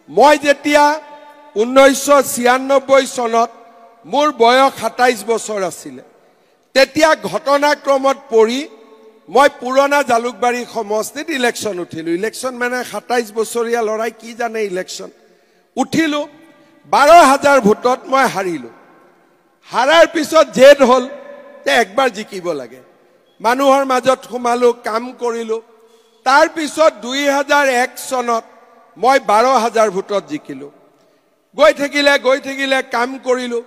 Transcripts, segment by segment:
মই যেতিয়া 1996 চনত মোৰ বয়স 27 বছৰ আছিল তেতিয়া ঘটনাক্ৰমত পৰি মই পুৰণা জালুকবাৰী সমষ্টিত ইলেকশন উঠিলো ইলেকশন মানে 27 বছৰীয়া লৰাই কি জানে ইলেকশন উঠিলো 12000 ভোটত মই হাৰিলো হাৰাৰ পিছত জেদ হল তে একবাৰ জিকিব লাগে মানুহৰ মাজত সোমালো কাম কৰিলো তাৰ পিছত 2001 চনত মই 12000 ভোটত জিকিলো গৈ থাকিলে কাম কৰিলো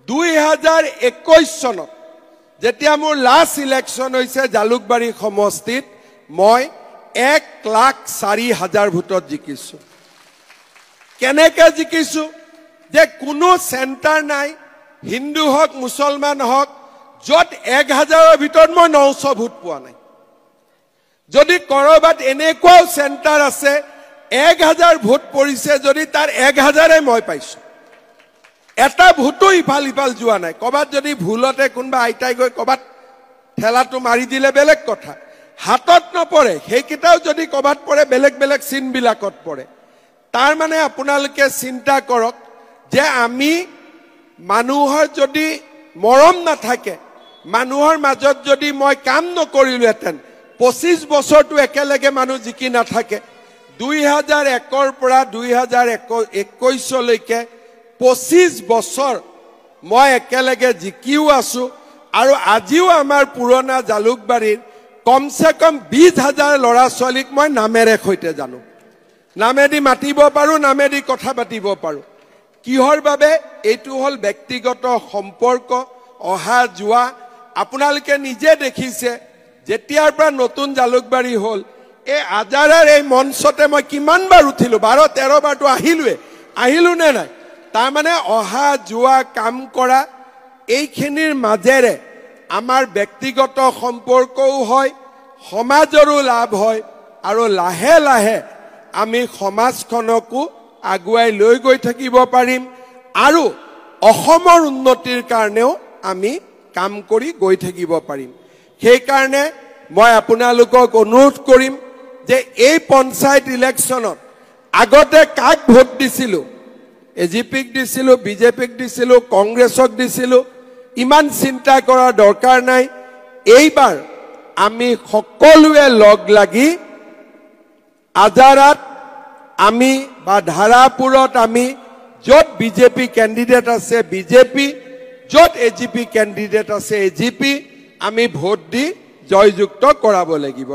2021 চনত যেতিয়া মোৰ লাষ্ট ইলেকশন হৈছে জালুকবাৰী সমষ্টিত মই 1,04,000 ভোটত জিকিছো কেনেকে জিকিছো যে কোনো সেন্টাৰ নাই হিন্দু হক মুছলমান হক যত 1000ৰ ভিতৰত মই 900 ভোট পোৱা নাই যদি কৰবাত এনেকুৱাও সেন্টাৰ আছে 1000 ভোট পৰিছে যদি তাৰ 1000ে মই পাইছো এটা ভোটো ইফাল যোৱা নাই কবাত যদি ভুলতে কোনবা আইতাই গৈ কবাত ঠেলাটো মাৰি দিলে বেলেগ কথা হাতত নপৰে হেকিটাও যদি কবাত পৰে বেলেগ চিন বিলাকত পৰে তাৰ মানে আপোনালোকে চিন্তা কৰক যে আমি মানুহৰ যদি মৰম নাথাকে মানুহৰ মাজত যদি মই কাম নকৰিলোহেতেন 25 বছৰটো একেলগে মানুহ জিকি নাথাকে 2001ৰ পৰা 2021 লৈকে 25 বছৰ মই একেলগে জিকিও আছো আৰু আজিও আমাৰ পুৰণা জালুকবাৰীৰ কমসে কম 20000 লৰা ছোৱালীক মই নামেৰে সৈতে জানো নামেদি মাতিব পাৰো নামেদি কথা পাতিব পাৰো কিহৰ বাবে এইটো হল ব্যক্তিগত সম্পৰ্ক অহা যোৱা আপোনালোকে নিজে দেখিছে যেতিয়াৰ পৰা নতুন জালুকবাৰী হল এই আজাৰাৰ এই মঞ্চতে মই কিমানবাৰ উঠিলো 12-13 বাৰটো আহিলো নে নাই তাৰ মানে অহা যোৱা কাম কৰা এইখিনিৰ মাজেৰে আমাৰ ব্যক্তিগত সম্পৰ্কও হয় সমাজৰো লাভ হয় আৰু লাহে লাহে আমি সমাজখনকো আগুৱাই লৈ গৈ থাকিব পাৰিম আৰু অসমৰ উন্নতিৰ কাৰণেও আমি কাম কৰি গৈ থাকিব পাৰিম সেই কাৰণে মই আপোনালোকক অনুৰোধ কৰিম যে এই পঞ্চায়ত ইলেকশনত আগতে কাক ভোট দিছিলো এজিপিক দিছিলো বিজেপিক দিছিলো কংগ্ৰেছক দিছিলো ইমান চিন্তা কৰাৰ দৰকাৰ নাই এইবাৰ আমি সকলোৱে লগ লাগি আজাৰাত আমি বা ধাৰাপুৰত আমি যত বিজেপি ক্যান্ডিডেট আছে বিজেপি যত এজিপি ক্যান্ডিডেট আছে এজিপি আমি ভোট দি জয়যুক্ত কৰাব লাগিব